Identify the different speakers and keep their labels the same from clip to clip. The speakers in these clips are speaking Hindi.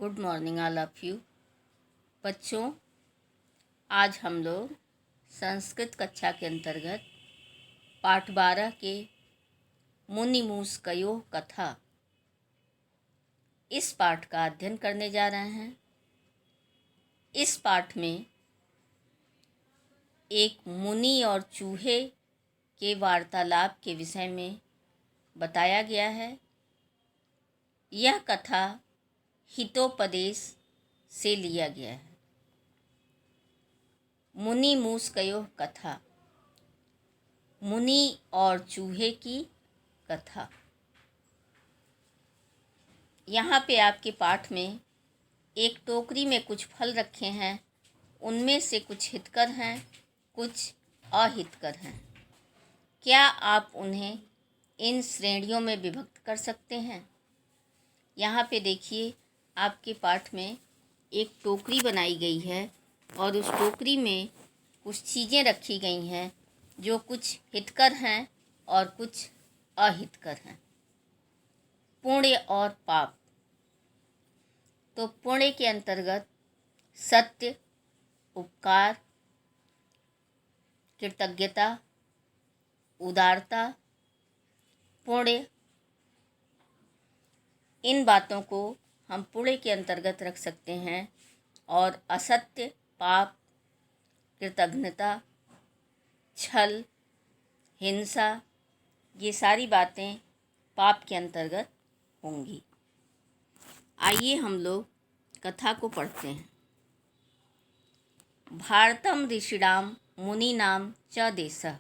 Speaker 1: Good morning all of you. बच्चों, आज हम लोग संस्कृत कक्षा के अंतर्गत पाठ 12 के मुनि मूसकयोः कथा इस पाठ का अध्ययन करने जा रहे हैं। इस पाठ में एक मुनि और चूहे के वार्तालाप के विषय में बताया गया है। यह कथा हितोपदेश से लिया गया है। मुनि मूसकयोः कथा, मुनि और चूहे की कथा। यहाँ पे आपके पाठ में एक टोकरी में कुछ फल रखे हैं। उनमें से कुछ हितकर हैं, कुछ अहितकर हैं। क्या आप उन्हें इन श्रेणियों में विभक्त कर सकते हैं? यहाँ पे देखिए, आपके पाठ में एक टोकरी बनाई गई है और उस टोकरी में कुछ चीज़ें रखी गई हैं जो कुछ हितकर हैं और कुछ अहितकर हैं। पुण्य और पाप। तो पुण्य के अंतर्गत सत्य, उपकार, कृतज्ञता, उदारता, पुण्य, इन बातों को हम पुण्य के अंतर्गत रख सकते हैं। और असत्य, पाप, कृतज्ञता, छल, हिंसा, ये सारी बातें पाप के अंतर्गत होंगी। आइए हम लोग कथा को पढ़ते हैं। भारतम ऋषिणाम मुनीनाम च देशः।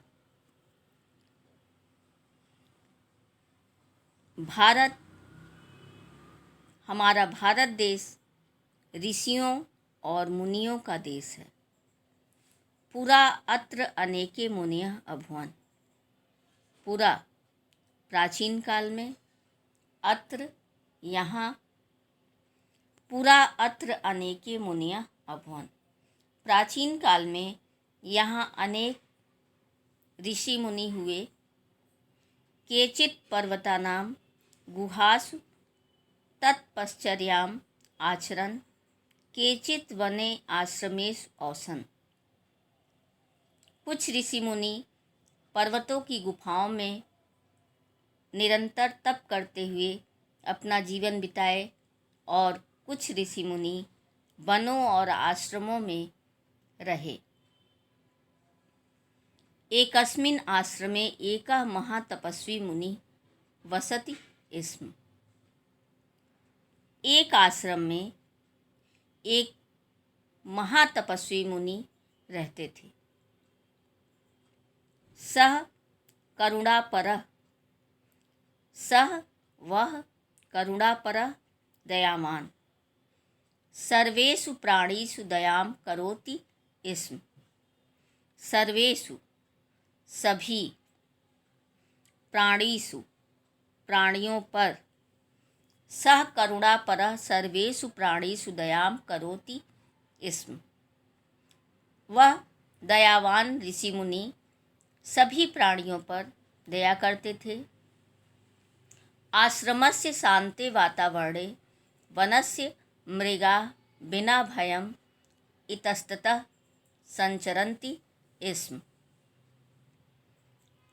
Speaker 1: भारत, हमारा भारत देश ऋषियों और मुनियों का देश है। पुरा अत्र अनेके मुनियः अभूवन्। पुरा प्राचीन काल में, अत्र यहाँ, पुरा अत्र अनेके मुनियः अभूवन्, प्राचीन काल में यहाँ अनेक ऋषि मुनि हुए। केचित् पर्वतानां गुहासु तत्पश्चर्याम् आचरन्, केचित् वने आश्रमेषु औसन्। कुछ ऋषि मुनि पर्वतों की गुफाओं में निरंतर तप करते हुए अपना जीवन बिताए और कुछ ऋषि मुनि वनों और आश्रमों में रहे। एकस्मिन् आश्रमे एकः महातपस्वी मुनि वसति स्म। एक आश्रम में एक महातपस्वी मुनि रहते थे। सह करुणापरः, सह वह करुणापरः दयावान, सर्वेषु प्राणिषु दयां करोति स्म। सर्वेषु सभी, प्राणिषु प्राणियों पर, सह करुणापरः सर्वेषु प्राणिषु दयां करोति स्म। वह दयावान ऋषि मुनि सभी प्राणियों पर दया करते थे। आश्रमस्य शान्ते वातावरणे वनस्य मृगाः विना भयम् इतस्ततः संचरन्ति स्म।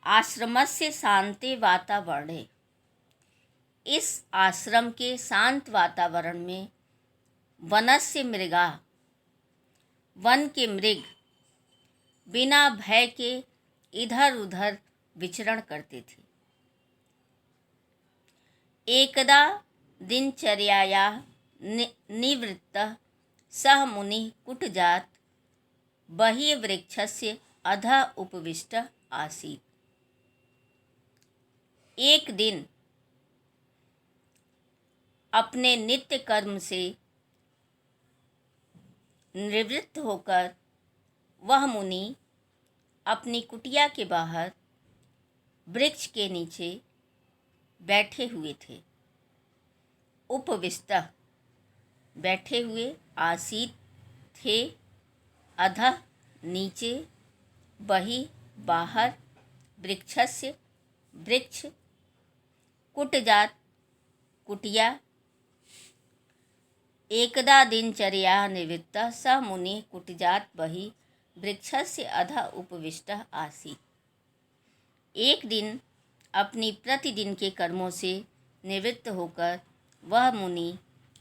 Speaker 1: आश्रमस्य शान्ते वातावरणे, इस आश्रम के शांत वातावरण में, वनस्य मृगाः, वन के मृग, बिना भय के इधर उधर विचरण करते थे। एकदा दिनचर्यायाः निवृत्तः सः मुनिः कुटजात् बहिः वृक्षस्य अधः उपविष्टः आसीत्। एक दिन अपने नित्य कर्म से निवृत्त होकर वह मुनि अपनी कुटिया के बाहर वृक्ष के नीचे बैठे हुए थे। उपविष्टः बैठे हुए, आसीत थे, अधः नीचे, बहि बाहर, वृक्षस्य वृक्ष, कुटजात कुटिया, एकदा दिनचर्या निवृत्तः स मुनिः कुटिजात् बहिः वृक्षस्य अधः उपविष्टः आसीत्। एक दिन अपनी प्रतिदिन के कर्मों से निवृत्त होकर वह मुनि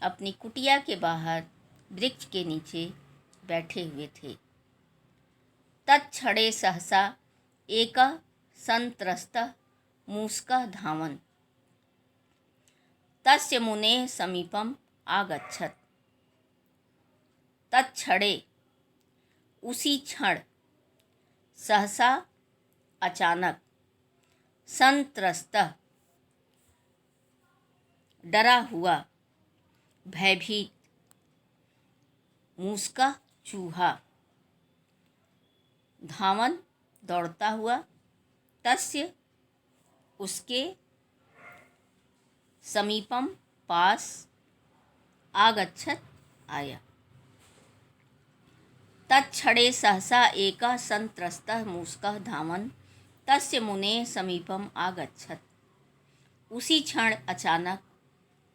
Speaker 1: अपनी कुटिया के बाहर वृक्ष के नीचे बैठे हुए थे। तत्क्षणे सहसा एकः संत्रस्तः मूषकः धावन् तस्य मुनेः समीपम् आगच्छत्। तत्क्षणे उसी क्षण सहसा अचानक संत्रस्तः डरा हुआ भयभीत मूषकः चूहा धावन दौड़ता हुआ तस्य उसके समीपम पास आगच्छत् आया। तत्क्षणे सहसा एकः संत्रस्तः मूषकः धावन् तस्य मुनेः समीपम आगच्छत्। उसी क्षण अचानक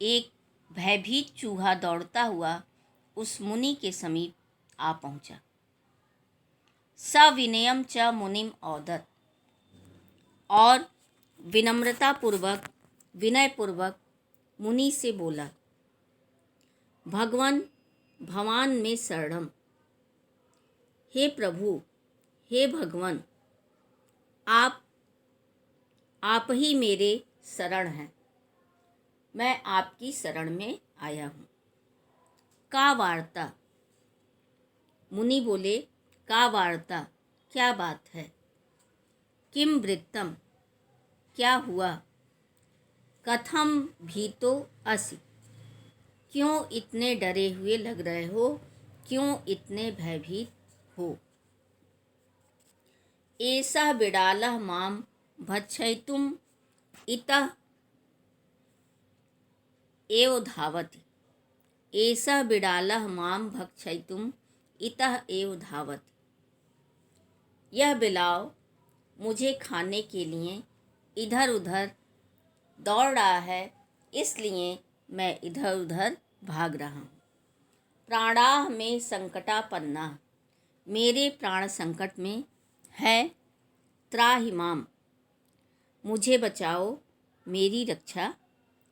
Speaker 1: एक भयभीत चूहा दौड़ता हुआ उस मुनि के समीप आ पहुंचा। सविनयम च मुनिम औदत, और विनयपूर्वक मुनि से बोला, भगवान भवान में शरणम। हे प्रभु, हे भगवान, आप ही मेरे शरण हैं। मैं आपकी शरण में आया हूँ। का वार्ता? मुनि बोले, का वार्ता, क्या बात है? किम वृत्तम, क्या हुआ? कथम भीतो असि, क्यों इतने डरे हुए लग रहे हो? क्यों इतने भयभीत हो? एषः बिडालः मां भक्षयितुम् इतः एव धावति। एषः बिडालः मां भक्षयितुम् इतः एव धावति। यह बिलाव मुझे खाने के लिए इधर उधर दौड़ रहा है, इसलिए मैं इधर उधर भाग रहा हूँ। प्राणाः में संकटापन्ना, मेरे प्राण संकट में है। त्राहि माम, मुझे बचाओ, मेरी रक्षा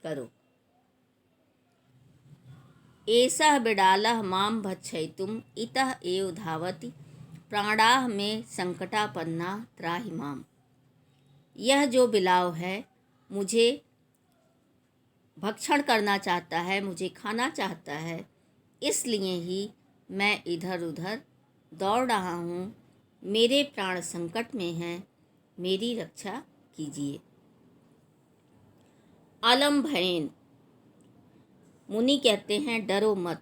Speaker 1: करो। एषः बिडालः मां भक्षयितुम् इतः एव धावति। प्राणाः में संकटापन्ना त्राहि माम। यह जो बिलाव है मुझे भक्षण करना चाहता है, मुझे खाना चाहता है, इसलिए ही मैं इधर उधर दौड़ रहा हूँ। मेरे प्राण संकट में हैं, मेरी रक्षा कीजिए। अलम भयेन, मुनि कहते हैं, डरो मत।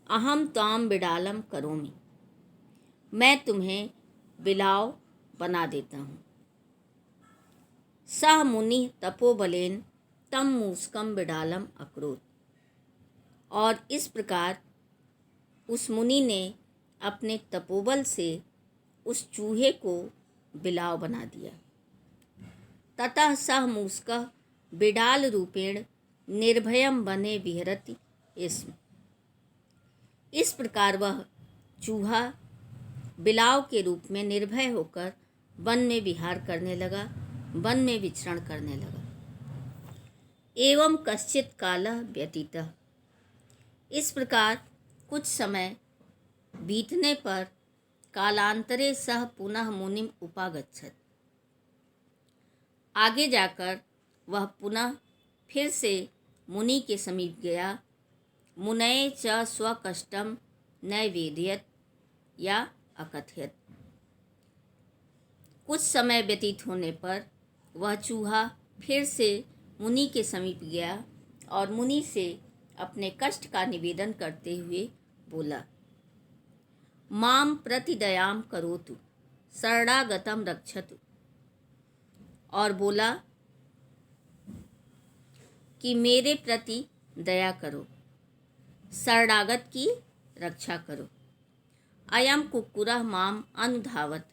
Speaker 1: अहम त्वाम बिडालम करोमि, मैं तुम्हें बिलाव बना देता हूँ। सह मुनि तपोबलेन तम मूषकम बिडालम अकरोत्, और इस प्रकार उस मुनि ने अपने तपोबल से उस चूहे को बिलाव बना दिया। ततः सह मूषकः बिडाल रूपेण निर्भयम बने विहरति स्म। इस प्रकार वह चूहा बिलाव के रूप में निर्भय होकर वन में विहार करने लगा, वन में विचरण करने लगा। एवं कश्चित् कालः व्यतीतः, इस प्रकार कुछ समय बीतने पर कालांतरे सह पुनः मुनिम उपागच्छत्, आगे जाकर वह पुनः फिर से मुनि के समीप गया। मुनये च स्वकष्टम न वेदयत या अकथयत। कुछ समय व्यतीत होने पर वह चूहा फिर से मुनि के समीप गया और मुनि से अपने कष्ट का निवेदन करते हुए बोला, माम प्रति दयाम करोतु शरणागतम रक्षतु, और बोला कि मेरे प्रति दया करो, शरणागत की रक्षा करो। अयम कुक्कुरः माम अनुधावत,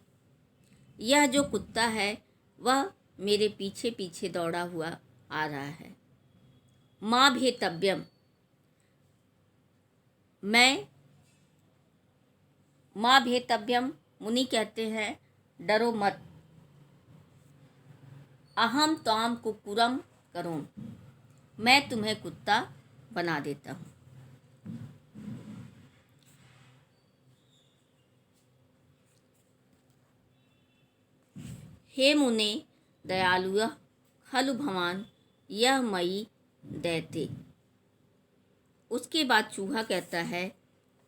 Speaker 1: यह जो कुत्ता है वह मेरे पीछे पीछे दौड़ा हुआ आ रहा है। मां भेतव्यम, मैं माँ भेतव्यम, मुनि कहते हैं डरो मत। अहम त्वाम कुक्कुरम करोम, मैं तुम्हें कुत्ता बना देता हूँ। हे मुने दयालुः खलु भवान यह मयि दैते। उसके बाद चूहा कहता है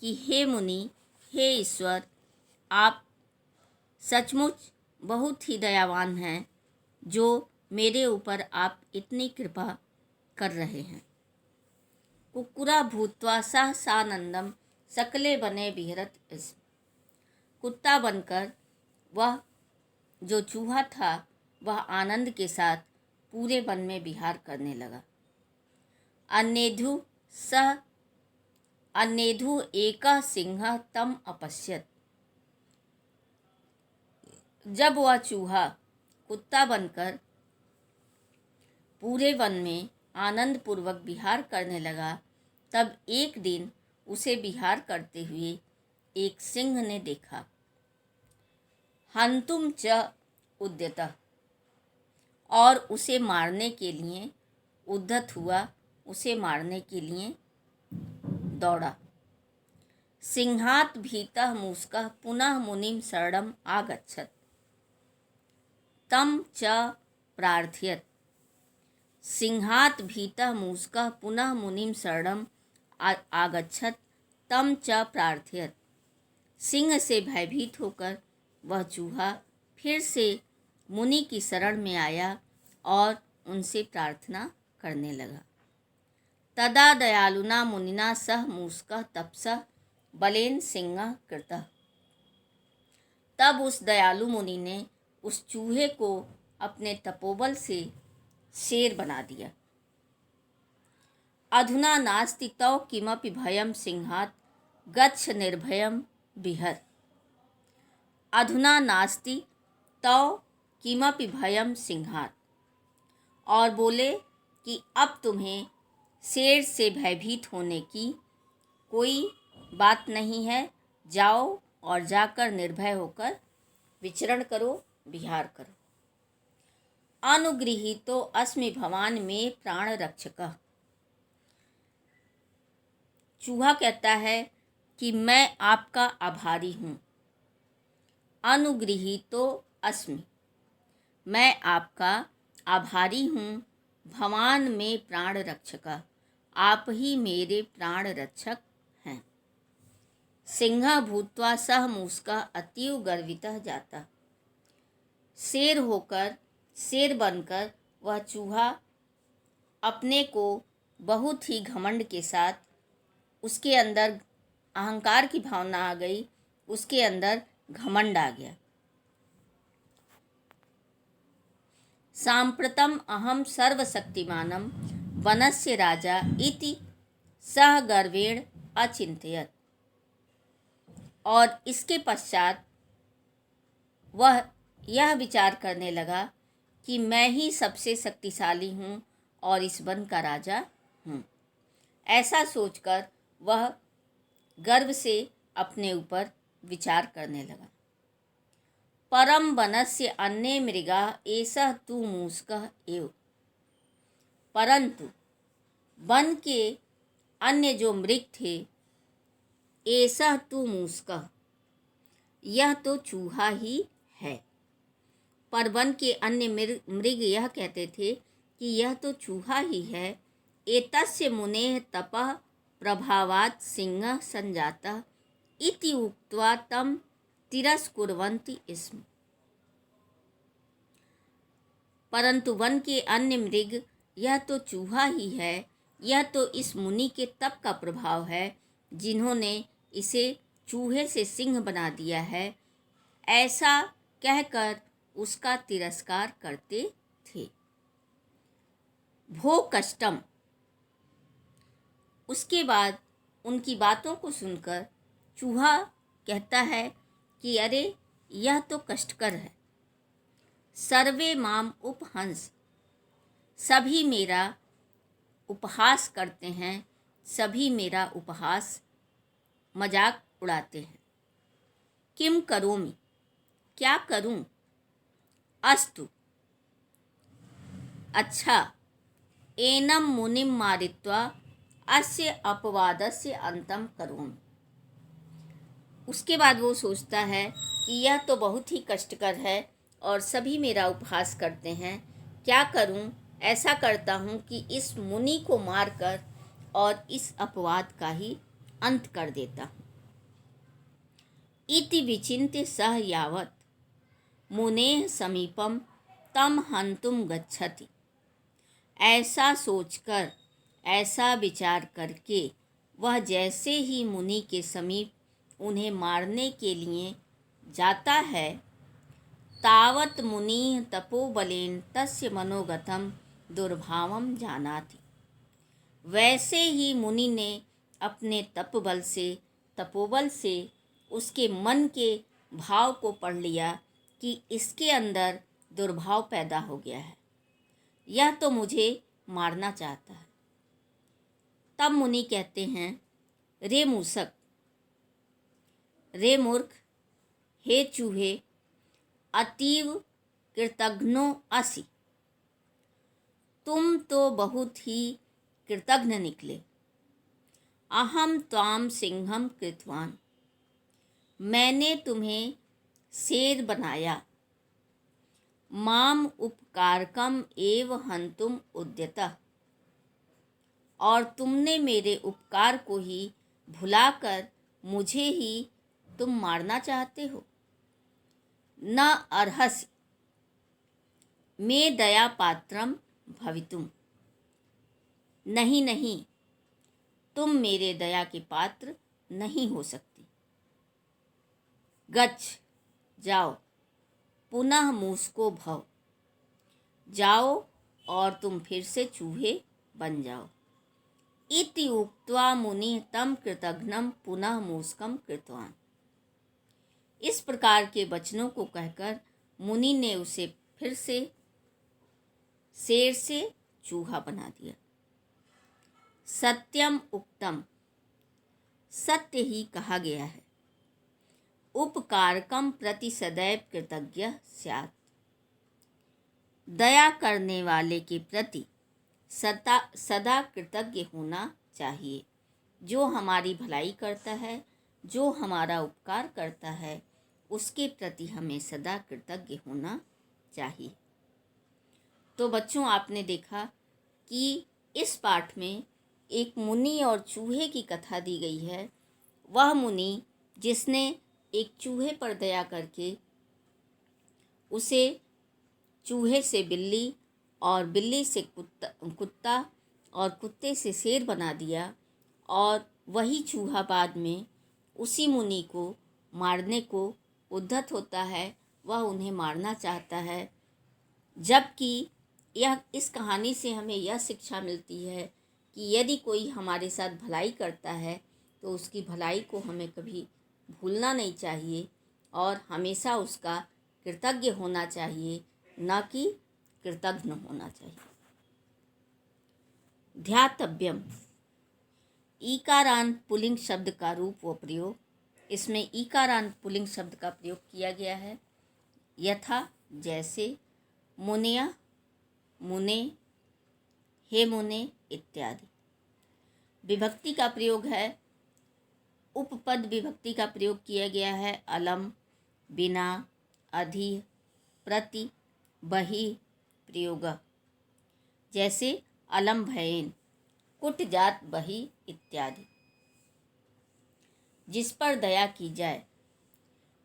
Speaker 1: कि हे मुनि, हे ईश्वर, आप सचमुच बहुत ही दयावान हैं जो मेरे ऊपर आप इतनी कृपा कर रहे हैं। कुक्कुरा भूत्वा सह सानंदम सकले बने विहरत स्म। कुत्ता बनकर वह जो चूहा था वह आनंद के साथ पूरे वन में विहार करने लगा। अन्येधु एकः सिंहः तम अपश्यत। जब वह चूहा कुत्ता बनकर पूरे वन में आनंद पूर्वक विहार करने लगा, तब एक दिन उसे विहार करते हुए एक सिंह ने देखा। हंतुम च उद्यतः, और उसे मारने के लिए उद्यत हुआ, उसे मारने के लिए दौड़ा। सिंहात भीतः मूषकः पुनः मुनिम शरणम आगच्छत तम च प्रार्थयत। सिंहात भीतः मूषकः पुनः मुनिम शरणम आगच्छत तम च प्रार्थयत। सिंह से भयभीत होकर वह चूहा फिर से मुनि की शरण में आया और उनसे प्रार्थना करने लगा। तदा दयालुना मुनिना सह मूषकः तपसः बलेन सिंहः कृतः। तब उस दयालु मुनि ने उस चूहे को अपने तपोबल से शेर बना दिया। अधुना नास्ति तौ किमपि भयम सिंहात् गच्छ निर्भयम विहर। अधुना नास्ति तौ किमपि भयम सिंहात्, और बोले कि अब तुम्हें शेर से भयभीत होने की कोई बात नहीं है। जाओ और जाकर निर्भय होकर विचरण करो, विहार करो। अनुगृहीतो अस्मि भवान में प्राण रक्षकः। चूहा कहता है कि मैं आपका आभारी हूँ। अनुगृहीतो अस्मि, मैं आपका आभारी हूँ। भवान में प्राण रक्षकः, आप ही मेरे प्राण रक्षक हैं। सिंह भूत्वा सह मूषकः अतीव गर्वितः जाता। शेर होकर, शेर बनकर वह चूहा अपने को बहुत ही घमंड के साथ, उसके अंदर अहंकार की भावना आ गई, उसके अंदर घमंड आ गया। सांप्रतम अहम सर्वशक्तिमानं वनस्य राजा इति सह गर्वेण अचिंतयत्। और इसके पश्चात वह यह विचार करने लगा कि मैं ही सबसे शक्तिशाली हूँ और इस वन का राजा हूँ। ऐसा सोचकर वह गर्व से अपने ऊपर विचार करने लगा। परम वनस्य अन्ये मृगा एषः तु मूषकः एव। परंतु वन के अन्य जो मृग थे, एषः तु मूषकः, यह तो चूहा ही है। पर वन के अन्य मृग यह कहते थे कि यह तो चूहा ही है। एतस्य मुनेः तपः प्रभावात् सिंहः संजातः इति उक्त्वा तं तिरस्कुर्वन्ति स्म। परंतु वन के अन्य मृग यह तो चूहा ही है, यह तो इस मुनि के तप का प्रभाव है, जिन्होंने इसे चूहे से सिंह बना दिया है, ऐसा कहकर उसका तिरस्कार करते थे। भो कष्टम। उसके बाद उनकी बातों को सुनकर चूहा कहता है कि अरे यह तो कष्टकर है। सर्वे माम उपहंस, सभी मेरा उपहास करते हैं, सभी मेरा उपहास मजाक उड़ाते हैं। किम करोमि, क्या करूं? अस्तु, अच्छा। एनं मुनिं मारित्वा अस्य अपवादस्य अंतं करोमि। उसके बाद वो सोचता है कि यह तो बहुत ही कष्टकर है और सभी मेरा उपहास करते हैं। क्या करूं? ऐसा करता हूं कि इस मुनि को मारकर और इस अपवाद का ही अंत कर देता हूं। इति विचिन्त्य सः यावत् मुनेः समीपं तं हन्तुं गच्छति। ऐसा सोचकर, ऐसा विचार करके वह जैसे ही मुनि के समीप उन्हें मारने के लिए जाता है, तावत् मुनिः तपोबलेन तस्य मनोगतं दुर्भावं जानाति। वैसे ही मुनि ने अपने तपोबल से उसके मन के भाव को पढ़ लिया कि इसके अंदर दुर्भाव पैदा हो गया है, यह तो मुझे मारना चाहता है। तब मुनि कहते हैं, रे मूसक, रे मूर्ख, हे चूहे, अतीव कृतघ्नो असि। तुम तो बहुत ही कृतघ्न निकले। अहम त्वाम सिंहम कृतवान, मैंने तुम्हें शेर बनाया। माम उपकारकम एव हंतुम उद्यतः, और तुमने मेरे उपकार को ही भुलाकर मुझे ही तुम मारना चाहते हो। न अर्हसि मे दया पात्रम भवितुम, नहीं नहीं, तुम मेरे दया के पात्र नहीं हो सकती। गच्छ, जाओ, पुनः मूसको भव, जाओ और तुम फिर से चूहे बन जाओ। इति उक्त्वा मुनि तम कृतघ्नं पुनः मूषकं कृतवान। इस प्रकार के वचनों को कहकर मुनि ने उसे फिर से शेर से चूहा बना दिया। सत्यम उक्तम, सत्य ही कहा गया है। उपकारकम प्रति सदैव कृतज्ञ स्यात्, दया करने वाले के प्रति सदा कृतज्ञ होना चाहिए। जो हमारी भलाई करता है, जो हमारा उपकार करता है, उसके प्रति हमें सदा कृतज्ञ होना चाहिए। तो बच्चों, आपने देखा कि इस पाठ में एक मुनि और चूहे की कथा दी गई है। वह मुनि जिसने एक चूहे पर दया करके उसे चूहे से बिल्ली और बिल्ली से कुत्ता और कुत्ते से शेर बना दिया, और वही चूहा बाद में उसी मुनि को मारने को उद्यत होता है। वह उन्हें मारना चाहता है। जबकि इस कहानी से हमें यह शिक्षा मिलती है कि यदि कोई हमारे साथ भलाई करता है तो उसकी भलाई को हमें कभी भूलना नहीं चाहिए और हमेशा उसका कृतज्ञ होना चाहिए, न कि कृतघ्न होना चाहिए। ध्यातव्यम, ईकारांत पुल्लिंग शब्द का रूप व प्रयोग। इसमें ईकारांत पुल्लिंग शब्द का प्रयोग किया गया है। यथा, जैसे, मुनया, मुने, हे मुने इत्यादि। विभक्ति का प्रयोग है, उपपद विभक्ति का प्रयोग किया गया है। अलम, बिना, अधि, प्रति, बहि प्रयोग। जैसे अलम भयेन, कुट जात बहि इत्यादि। जिस पर दया की जाए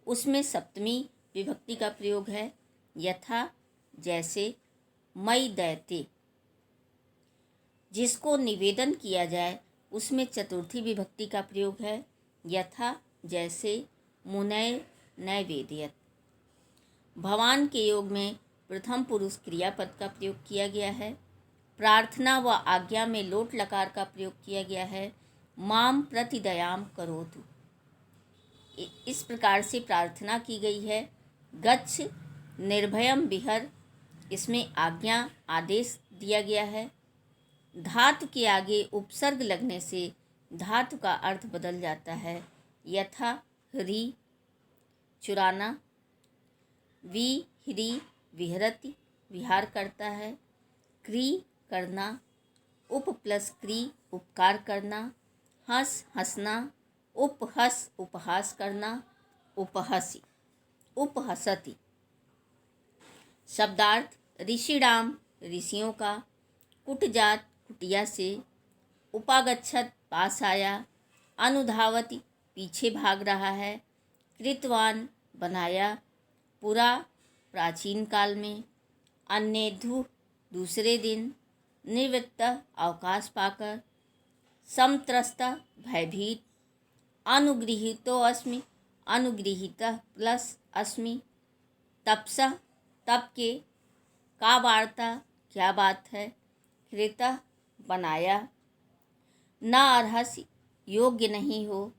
Speaker 1: उसमें सप्तमी विभक्ति का प्रयोग है। यथा, जैसे, मई दैते। जिसको निवेदन किया जाए उसमें चतुर्थी विभक्ति का प्रयोग है। यथा, जैसे, मुनय नैवेद्यत। भवान के योग में प्रथम पुरुष क्रियापद का प्रयोग किया गया है। प्रार्थना व आज्ञा में लोट लकार का प्रयोग किया गया है। माम प्रति दयाम करोतु, इस प्रकार से प्रार्थना की गई है। गच्छ, निर्भयम विहर, इसमें आज्ञा आदेश दिया गया है। धातु के आगे उपसर्ग लगने से धातु का अर्थ बदल जाता है। यथा ह्री चुराना, विह्री विहरति विहार करता है, क्री करना, उप प्लस क्री उपकार करना, हंस हंसना, उपहस उपहास करना, उपहसी उपहसति। शब्दार्थ ऋषिणाम ऋषियों का, कुटजात कुटिया से, उपागच्छत पास आया, अनुधावति पीछे भाग रहा है, कृतवान बनाया, पुरा प्राचीन काल में, अन्येधु दूसरे दिन, निवृत्त अवकाश पाकर, समत्रस्त भयभीत, अनुगृहीतो अस्मि अनुगृहीत प्लस अस्मि, तपसा तप के, का वार्ता क्या बात है, कृत बनाया, न अर्हसि योग्य नहीं हो,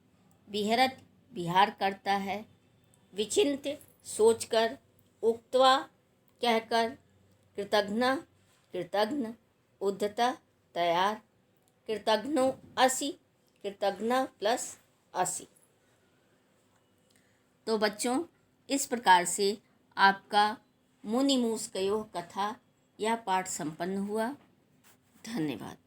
Speaker 1: विहरत विहार करता है, विचिन्त्य सोचकर, उक्त्वा कहकर, कृतघ्न कृतघ्न, उद्धत तैयार, कृतघ्नो असि कृतघ्न प्लस असि। तो बच्चों, इस प्रकार से आपका मुनिमूस कयोः कथा यह पाठ संपन्न हुआ। धन्यवाद।